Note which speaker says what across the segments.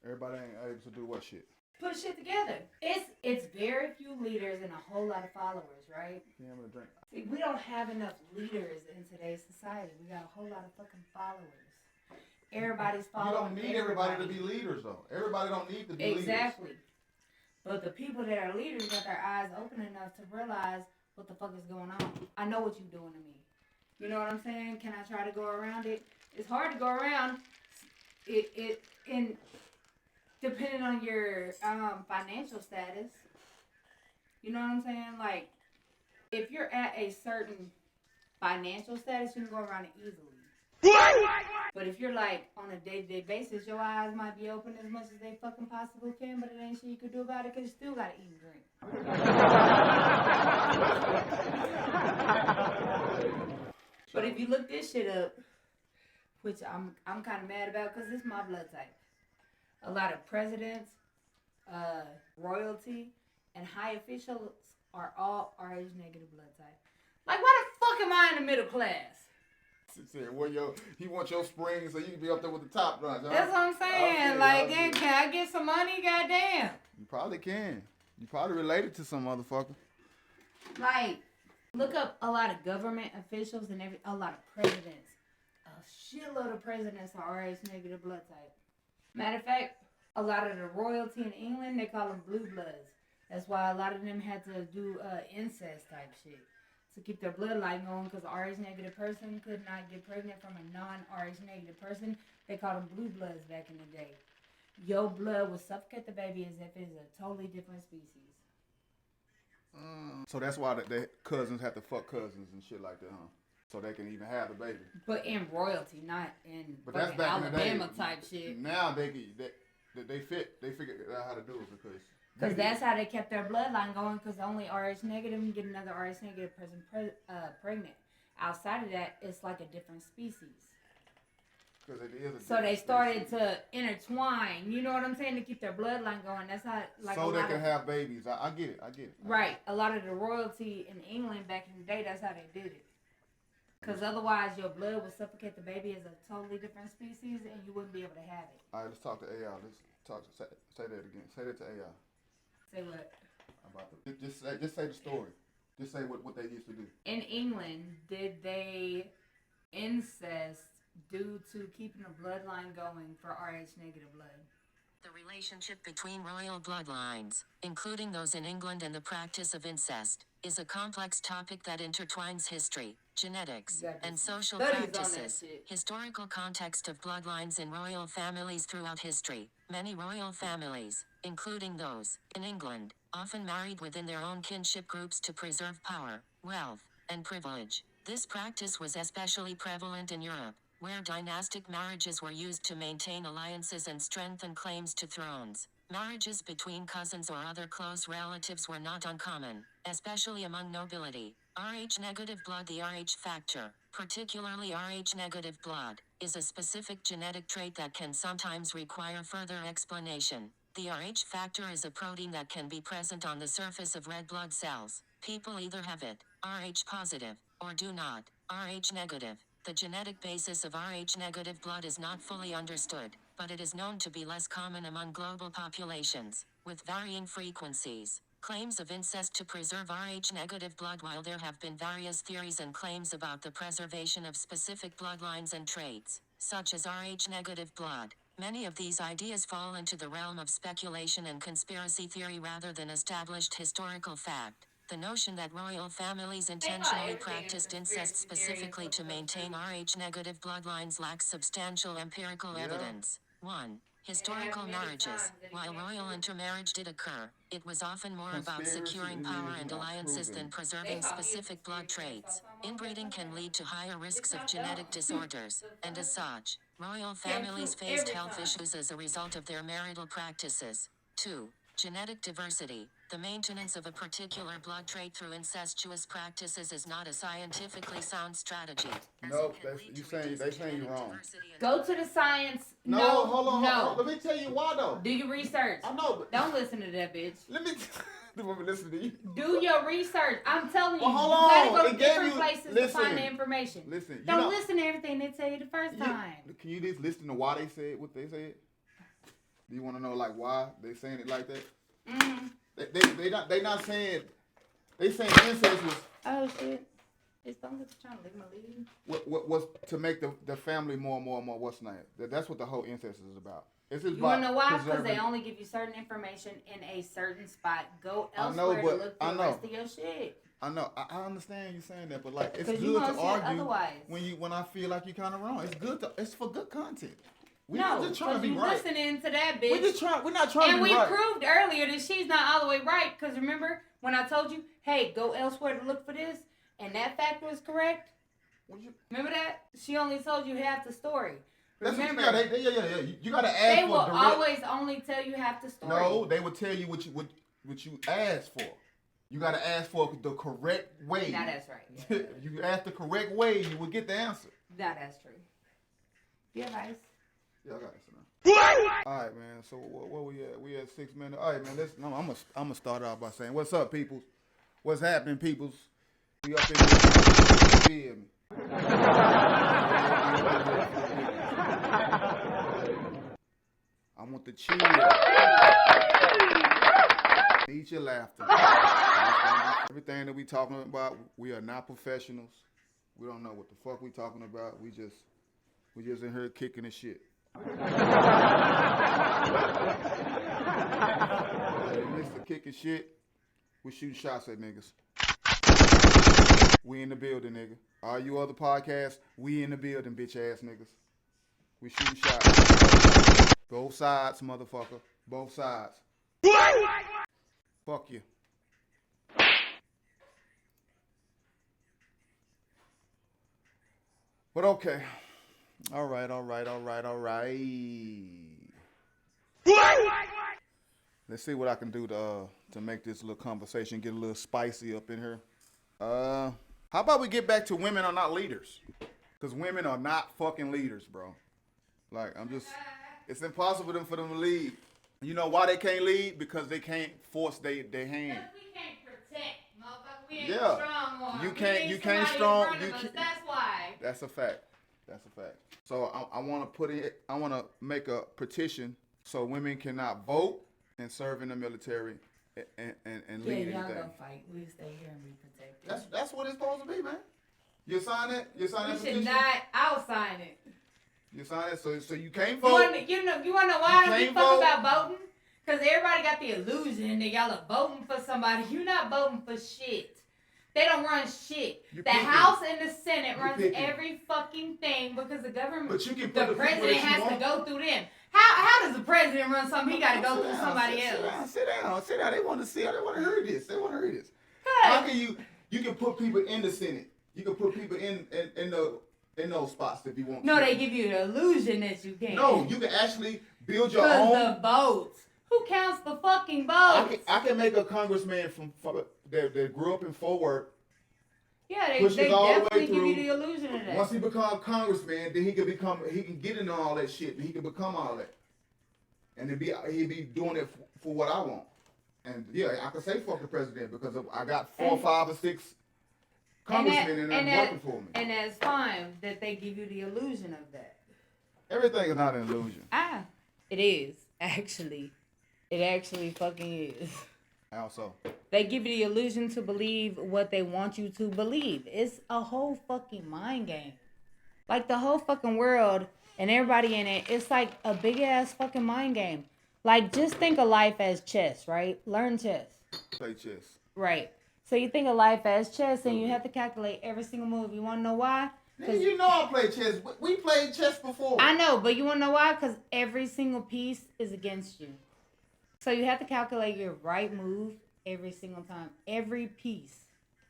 Speaker 1: Everybody ain't able to do what shit.
Speaker 2: Put shit together. It's very few leaders and a whole lot of followers, right?
Speaker 1: Yeah, I'm gonna drink.
Speaker 2: See, we don't have enough leaders in today's society. We got a whole lot of fucking followers. Everybody's following.
Speaker 1: You don't need everybody to be leaders, though. Everybody don't need to be leaders.
Speaker 2: Exactly. But the people that are leaders got their eyes open enough to realize what the fuck is going on. I know what you're doing to me. You know what I'm saying? Can I try to go around it? It's hard to go around it in depending on your financial status. You know what I'm saying? Like, if you're at a certain financial status, you can go around it easily. But if you're like on a day-to-day basis, your eyes might be open as much as they fucking possibly can, but it ain't shit you could do about it because you still gotta eat and drink. But if you look this shit up, which I'm kind of mad about because it's my blood type. A lot of presidents, royalty, and high officials are all RH negative blood type. Like, why the fuck am I in the middle class?
Speaker 1: He said, he wants your spring so you can be up there with the top runs. Huh?
Speaker 2: That's what I'm saying. Like, then can I get some money? Goddamn.
Speaker 1: You probably can. You probably related to some motherfucker.
Speaker 2: Like, look up a lot of government officials and a lot of presidents. A shitload of presidents are RH negative blood type. Matter of fact, a lot of the royalty in England, they call them blue bloods. That's why a lot of them had to do incest type shit to keep their bloodline going, because an RH negative person could not get pregnant from a non-RH negative person. They called them blue bloods back in the day. Your blood will suffocate the baby as if it's a totally different species.
Speaker 1: So that's why the cousins have to fuck cousins and shit like that, huh? So they can even have the baby.
Speaker 2: But in royalty, not in
Speaker 1: that's
Speaker 2: Alabama type shit.
Speaker 1: Now they figured out how to do it
Speaker 2: because that's how they kept their bloodline going, because only RH negative can get another RH negative person pregnant. Outside of that, it's like a different species. So they started to intertwine, you know what I'm saying, to keep their bloodline going. That's how, like,
Speaker 1: so they can have babies. I get it.
Speaker 2: Right. A lot of the royalty in England back in the day, that's how they did it. Because otherwise, your blood would suffocate the baby as a totally different species, and you wouldn't be able to have it.
Speaker 1: All right, let's talk to AI. Say that again. Say that to AI.
Speaker 2: Say what?
Speaker 1: Just say the story. Just say what they used to do.
Speaker 2: In England, did they incest due to keeping a bloodline going for RH negative blood?
Speaker 3: The relationship between royal bloodlines, including those in England and the practice of incest, is a complex topic that intertwines history, genetics, and social practices. Historical context of bloodlines in royal families throughout history. Many royal families, including those in England, often married within their own kinship groups to preserve power, wealth, and privilege. This practice was especially prevalent in Europe, where dynastic marriages were used to maintain alliances and strengthen claims to thrones. Marriages between cousins or other close relatives were not uncommon, especially among nobility. Rh-negative blood. The Rh factor, particularly Rh-negative blood, is a specific genetic trait that can sometimes require further explanation. The Rh factor is a protein that can be present on the surface of red blood cells. People either have it, Rh positive, or do not, Rh negative. The genetic basis of Rh-negative blood is not fully understood, but it is known to be less common among global populations, with varying frequencies. Claims of incest to preserve Rh-negative blood. While there have been various theories and claims about the preservation of specific bloodlines and traits, such as Rh-negative blood, many of these ideas fall into the realm of speculation and conspiracy theory rather than established historical fact. The notion that royal families intentionally practiced incest specifically to maintain Rh-negative bloodlines lacks substantial empirical evidence. 1. Historical marriages. While royal intermarriage did occur, it was often more about securing power and alliances than preserving specific blood traits. Inbreeding can lead to higher risks of genetic disorders, and as such, royal families faced health issues as a result of their marital practices. 2. Genetic diversity. The maintenance of a particular blood trait through incestuous practices is not a scientifically sound strategy.
Speaker 1: Nope, they saying you're wrong.
Speaker 2: Go to the science.
Speaker 1: No, hold on. Let me tell you why though.
Speaker 2: Do your research.
Speaker 1: I know, but
Speaker 2: don't listen to that bitch.
Speaker 1: Let me listen to you.
Speaker 2: Do your research. I'm telling you.
Speaker 1: Well, hold
Speaker 2: you gotta
Speaker 1: on.
Speaker 2: go to different places to find the information.
Speaker 1: Listen.
Speaker 2: Don't listen to everything they tell you the first time.
Speaker 1: Can you just listen to why they said what they said? Do you want to know like why they saying it like that?
Speaker 2: Mm-hmm.
Speaker 1: They not saying. They saying incest was.
Speaker 2: Oh shit! It's don't get trying to leave my lead.
Speaker 1: What was to make the family more and more and more. What's name? That's what the whole incest is about. It's just
Speaker 2: You want to
Speaker 1: about
Speaker 2: know why?
Speaker 1: preserving-
Speaker 2: Because they only give you certain information in a certain spot. Go elsewhere to look for the rest of your shit.
Speaker 1: I know. I understand you saying that, but like it's
Speaker 2: 'Cause
Speaker 1: good
Speaker 2: you gonna
Speaker 1: to
Speaker 2: see it
Speaker 1: argue
Speaker 2: otherwise.
Speaker 1: when I feel like you're kind of wrong. It's good. It's for good content. We're
Speaker 2: No,
Speaker 1: just trying to
Speaker 2: because
Speaker 1: be
Speaker 2: you
Speaker 1: right.
Speaker 2: listening to that bitch.
Speaker 1: We're not trying
Speaker 2: And
Speaker 1: to be
Speaker 2: we
Speaker 1: right.
Speaker 2: proved earlier that she's not all the way right. Because remember when I told you, hey, go elsewhere to look for this, and that fact was correct. Remember that? She only told you half the story. Remember?
Speaker 1: Yeah. You gotta ask
Speaker 2: They
Speaker 1: for
Speaker 2: will
Speaker 1: direct.
Speaker 2: always only tell you half the story.
Speaker 1: No, they will tell you what you asked for. You gotta ask for the correct way.
Speaker 2: Now that's right. Yeah.
Speaker 1: You ask the correct way, you will get the answer.
Speaker 2: Now that's true. Yeah, guys.
Speaker 1: Yeah, I got this now. All right, man. So where we at? We at 6 minutes. All right, man. I'm gonna start out by saying, what's up, peoples? What's happening, peoples? We up in here. Feel me? I want the chill. Need your laughter. Everything that we talking about, we are not professionals. We don't know what the fuck we talking about. We just in here kicking the shit. Mr. Kicking shit, we shooting shots at niggas. We in the building, nigga. All you other podcasts, we in the building, bitch ass niggas. We shooting shots. Both sides, motherfucker. Both sides. Fuck you. But okay. All right. Let's see what I can do to make this little conversation get a little spicy up in here. How about we get back to women are not leaders? Because women are not fucking leaders, bro. Like, it's impossible for them to lead. You know why they can't lead? Because they can't force their hand.
Speaker 2: Because we can't protect, motherfucker. We ain't
Speaker 1: Yeah.
Speaker 2: strong on.
Speaker 1: You can't strong.
Speaker 2: That's why.
Speaker 1: That's a fact. So I want to make a petition so women cannot vote and serve in the military and lead
Speaker 2: y'all
Speaker 1: anything.
Speaker 2: go fight. We stay here and be protected.
Speaker 1: That's what it's supposed to be, man. You sign it. You sign that
Speaker 2: We
Speaker 1: petition.
Speaker 2: should not. I'll sign it.
Speaker 1: You sign it. So you can't
Speaker 2: You
Speaker 1: vote.
Speaker 2: wanna know why we
Speaker 1: can't
Speaker 2: fuck
Speaker 1: vote.
Speaker 2: about voting? Because everybody got the illusion that y'all are voting for somebody. You're not voting for shit. They don't run shit.
Speaker 1: You're
Speaker 2: the
Speaker 1: picking.
Speaker 2: House and the Senate
Speaker 1: You're
Speaker 2: runs
Speaker 1: picking.
Speaker 2: every fucking thing because the government,
Speaker 1: But you can put
Speaker 2: the
Speaker 1: the people
Speaker 2: president
Speaker 1: that you
Speaker 2: has to
Speaker 1: want.
Speaker 2: go through them. How does the president run something? He got to go through somebody else.
Speaker 1: Sit down. They want to see. They want to hear this.
Speaker 2: Good.
Speaker 1: How can you can put people in the Senate? You can put people in those spots if you want.
Speaker 2: No,
Speaker 1: to.
Speaker 2: they give you the illusion that you can.
Speaker 1: No, you can actually build your
Speaker 2: Because
Speaker 1: own.
Speaker 2: the votes. Who counts the fucking votes?
Speaker 1: I can make a congressman from that grew up in Fort Worth.
Speaker 2: Yeah, they
Speaker 1: pushes all the way
Speaker 2: definitely give you
Speaker 1: through.
Speaker 2: the illusion of that.
Speaker 1: Once he become congressman, then he can get into all that shit. He can become all that, and he'd be doing it for what I want. And yeah, I can say fuck the president because I got 4, 5, or 6 congressmen and they're working for me.
Speaker 2: And that's fine that they give you the illusion of that.
Speaker 1: Everything is not an illusion.
Speaker 2: It is actually. It actually fucking is.
Speaker 1: How so?
Speaker 2: They give you the illusion to believe what they want you to believe. It's a whole fucking mind game. Like the whole fucking world and everybody in it, it's like a big ass fucking mind game. Like just think of life as chess, right? Learn chess.
Speaker 1: Play chess.
Speaker 2: Right. So you think of life as chess and you have to calculate every single move. You want to know why?
Speaker 1: Nigga, you know I play chess. We played chess before.
Speaker 2: I know, but you want to know why? Because every single piece is against you. So you have to calculate your right move every single time. Every piece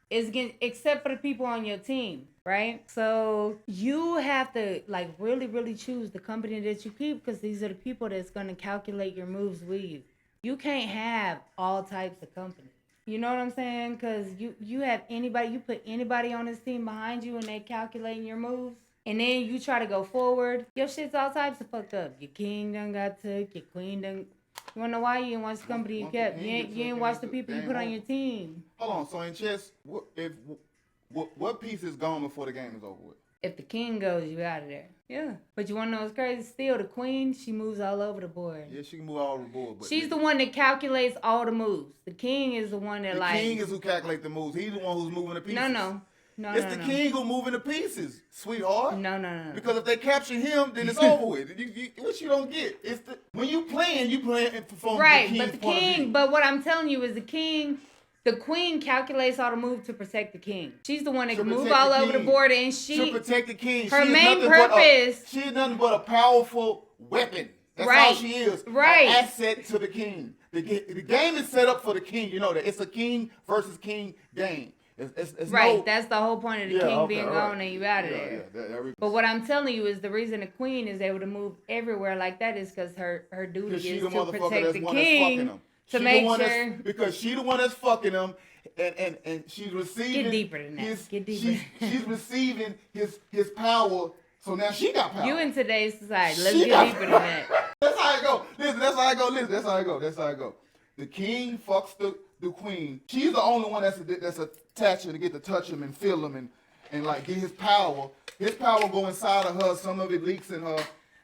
Speaker 2: is against, except for the people on your team, right? So you have to like really, really choose the company that you keep because these are the people that's going to calculate your moves with you. You can't have all types of company. You know what I'm saying? Because you have anybody, you put anybody on this team behind you and they calculating your moves. And then you try to go forward. Your shit's all types of fucked up. Your king done got took. Your queen done. You wanna know why you didn't watch the company you kept? You didn't watch the people you put on your team.
Speaker 1: Hold on. So in chess, what piece is gone before the game is over with?
Speaker 2: If the king goes, you out of there. Yeah. But you want to know what's crazy? Still, the queen, she moves all over the board.
Speaker 1: Yeah, she can move all over the board. But
Speaker 2: She's the one that calculates all the moves. The king is the one that
Speaker 1: the king is who calculates the moves. He's the one who's moving the pieces.
Speaker 2: No.
Speaker 1: It's the king who moving the pieces, sweetheart.
Speaker 2: No.
Speaker 1: Because if they capture him, then it's over with. What you don't get is when you playing from
Speaker 2: right,
Speaker 1: the king's
Speaker 2: but the
Speaker 1: point of view.
Speaker 2: king. But what I'm telling you is the queen calculates all the moves to protect the king. She's the one that can move all over the board, and
Speaker 1: to protect the king.
Speaker 2: Her main purpose.
Speaker 1: She is nothing but a powerful weapon. That's
Speaker 2: right.
Speaker 1: all she is.
Speaker 2: Right.
Speaker 1: An asset to the king. The game is set up for the king. You know that it's a king versus king game. It's
Speaker 2: right, that's the whole point of the king being gone and you out of there.
Speaker 1: Yeah,
Speaker 2: but what I'm telling you is the reason the queen is able to move everywhere like that is because her duty is to protect the king, to make sure.
Speaker 1: Because she the one that's fucking him, and she's receiving.
Speaker 2: Get deeper than that. Get deeper.
Speaker 1: She's receiving his power. So now she got power.
Speaker 2: You in today's society. Let's get deeper than that.
Speaker 1: That's how it go. Listen, that's how it go. Listen, that's how it go. The king fucks the queen. She's the only one that's attaching to get to touch him and feel him and like get his power. His power go inside of her. Some of it leaks in her.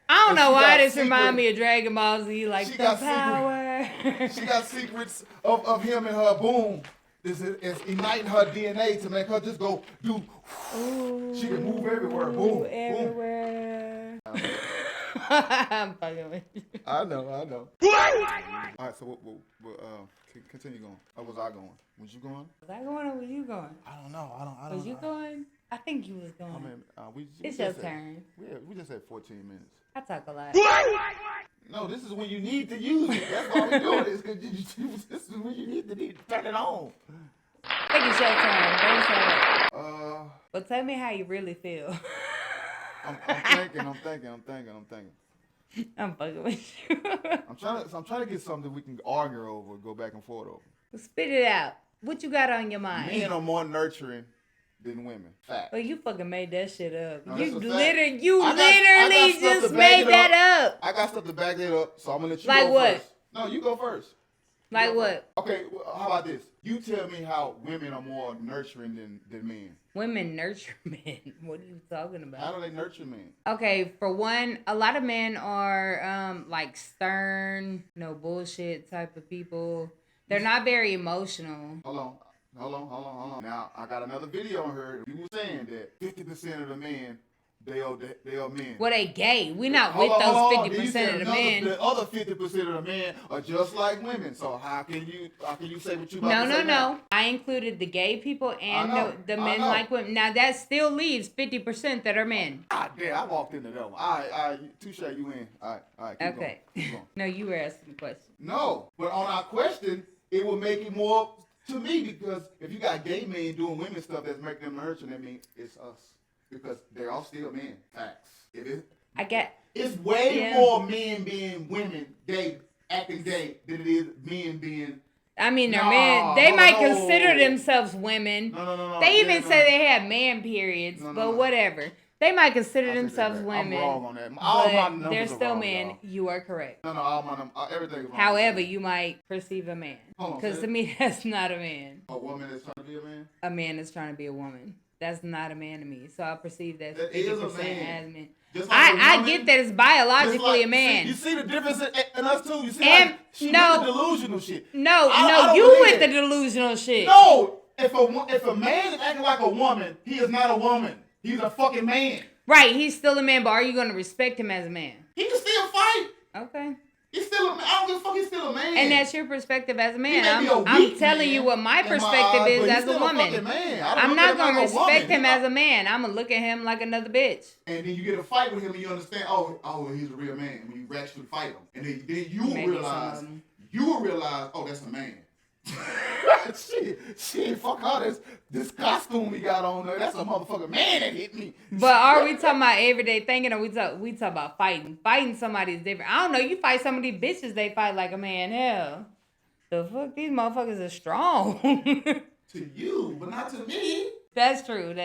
Speaker 2: I don't know why this remind me of Dragon Ball Z. Like
Speaker 1: she
Speaker 2: the
Speaker 1: got
Speaker 2: power.
Speaker 1: She got secrets of him and her. Boom. It's igniting her DNA to make her just go do. Ooh, she can move everywhere. Boom.
Speaker 2: Everywhere.
Speaker 1: Boom.
Speaker 2: I'm fucking with you.
Speaker 1: I know. All right, so we'll continue going. Or was I going? Was you going?
Speaker 2: Was I going or was you going?
Speaker 1: I don't know. I don't.
Speaker 2: Was you going? I think you was going.
Speaker 1: I mean,
Speaker 2: it's your turn.
Speaker 1: We just had 14 minutes.
Speaker 2: I talk a lot.
Speaker 1: No, this is when you need to use it. That's why we're doing this. Cause this is when you need to turn it on.
Speaker 2: I think it's your turn. Don't say that. But tell me how you really feel.
Speaker 1: I'm thinking.
Speaker 2: I'm fucking with you.
Speaker 1: I'm trying to get something that we can argue over, go back and forth over.
Speaker 2: Spit it out. What you got on your mind?
Speaker 1: Men are more nurturing than women. Fact.
Speaker 2: Well, you fucking made that shit up.
Speaker 1: No,
Speaker 2: you
Speaker 1: literally
Speaker 2: just made that up.
Speaker 1: I got stuff to back it up, so I'm gonna let you
Speaker 2: like
Speaker 1: go
Speaker 2: what?
Speaker 1: first. No, you go first.
Speaker 2: Like what?
Speaker 1: First. Okay, well, how about this? You tell me how women are more nurturing than men.
Speaker 2: Women nurture men. What are you talking about?
Speaker 1: How do they nurture men?
Speaker 2: Okay, for one, a lot of men are like stern, no bullshit type of people. They're not very emotional.
Speaker 1: Hold on. Now, I got another video on her. You were saying that 50% of the men, they are men.
Speaker 2: Well, they gay. We not with those 50% of the men.
Speaker 1: The other 50% of the men are just like women. So how can you say what you about to say?
Speaker 2: No. I included the gay people and the men like women. Now that still leaves 50% that are men.
Speaker 1: Ah, damn, I walked into that one. All right, touche, you in. All right, keep going. Keep going.
Speaker 2: No, you were asking the question.
Speaker 1: No, but on our question, it would make it more to me because if you got gay men doing women stuff that's making them nurturing, that means it's us. Because they're all still men. Facts. It's way more men being women, acting gay, than it is men being.
Speaker 2: I mean, they're men. They might consider themselves women.
Speaker 1: No.
Speaker 2: They even say they have man periods, but whatever. They might consider themselves women.
Speaker 1: I'm wrong on that.
Speaker 2: But they're still men. Y'all. You are correct.
Speaker 1: No, all my numbers, everything is wrong.
Speaker 2: However, you might perceive a man. Because to me, that's not a man.
Speaker 1: A woman is trying to be a man?
Speaker 2: A man is trying to be a woman. That's not a man to me. So I perceive that 50% as men.
Speaker 1: Like
Speaker 2: I get that it's biologically a man.
Speaker 1: You see the difference in us too? You see with the delusional shit.
Speaker 2: No, you with the delusional shit.
Speaker 1: No! If a man is acting like a woman, he is not a woman. He's a fucking man.
Speaker 2: Right, he's still a man, but are you going to respect him as a man?
Speaker 1: He can still fight.
Speaker 2: Okay.
Speaker 1: He's still a man. I don't give a fuck. He's still a man.
Speaker 2: And that's your perspective as a man.
Speaker 1: I'm
Speaker 2: telling you what my perspective is as a woman. I'm not going to respect him as a man. I'm going to look at him like another bitch.
Speaker 1: And then you get a fight with him and you understand, oh, he's a real man when you actually fight him. And then you will realize, oh, that's a man. Shit, fuck all this costume he got on there. That's a motherfucking man that hit me.
Speaker 2: But are we talking about everyday thinking, or we talk about fighting? Fighting somebody is different. I don't know. You fight some of these bitches, they fight like a man. Hell, the fuck, these motherfuckers are strong.
Speaker 1: To you, but not to me.
Speaker 2: That's true.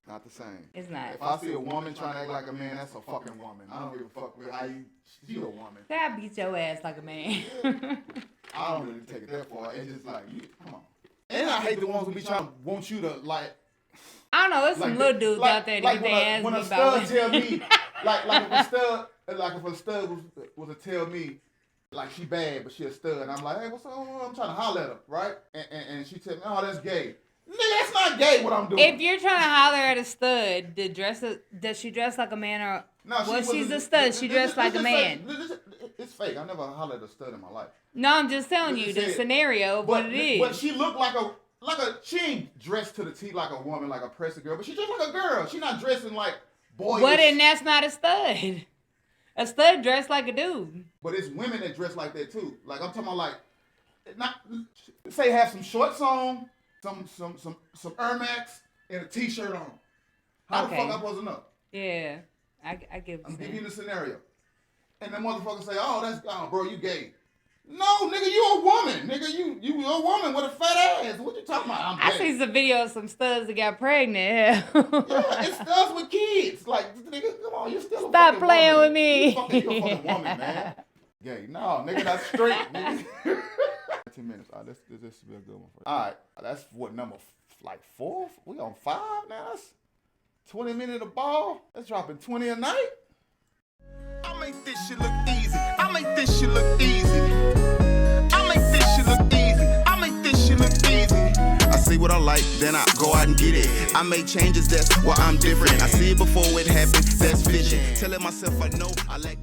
Speaker 1: Not the same.
Speaker 2: It's not.
Speaker 1: If I see a woman trying to act like a man, that's a fucking woman. I don't give a fuck with how she a woman.
Speaker 2: I beat your ass like a man.
Speaker 1: I don't really take it that far. It's just like, come on. And I hate the ones who be trying to want you to like.
Speaker 2: I don't know. There's some little dudes out there that get their ass beat by women.
Speaker 1: like if a stud was to tell me, like, she bad, but she a stud, and I'm like, hey, what's up? I'm trying to holler at her, right? And she tell me, oh, that's gay. Nigga, that's not gay what I'm doing.
Speaker 2: If you're trying to holler at a stud, does she dress like a man or...
Speaker 1: No,
Speaker 2: well, she's a stud. She dressed like a man.
Speaker 1: It's fake. I never hollered at a stud in my life.
Speaker 2: No, I'm just telling you the scenario of what it is.
Speaker 1: But she looked like a she ain't dressed to the T like a woman, like a pressy girl, but she dressed like a girl. She not dressing like boyish.
Speaker 2: Well, then that's not a stud. A stud dressed like a dude.
Speaker 1: But it's women that dress like that too. Like I'm talking about, like, not say have some shorts on, some Air Max, and a T-shirt on. How the fuck I supposed to know?
Speaker 2: Yeah, I give.
Speaker 1: I'm giving you the scenario, and the motherfucker say, "Oh, bro, you gay." No, nigga, you a woman. Nigga, you a woman with a fat ass. What you talking about?
Speaker 2: I see some videos of some studs that got pregnant.
Speaker 1: Yeah, it's studs with kids. Like, nigga, come on, you still
Speaker 2: Stop playing with me.
Speaker 1: You a fucking woman, man. Gay. No, nigga, that's straight, nigga. 10 minutes. All right, this will be a good one. All right, that's what, number, like 4? We on 5 now? That's 20 minutes a ball. That's dropping 20 a night.
Speaker 4: I make this shit look easy. I make this shit look easy. I make this shit look easy. I make this shit look easy. I see what I like, then I go out and get it. I make changes, that's why I'm different. I see it before it happens, that's vision. Telling myself I know I like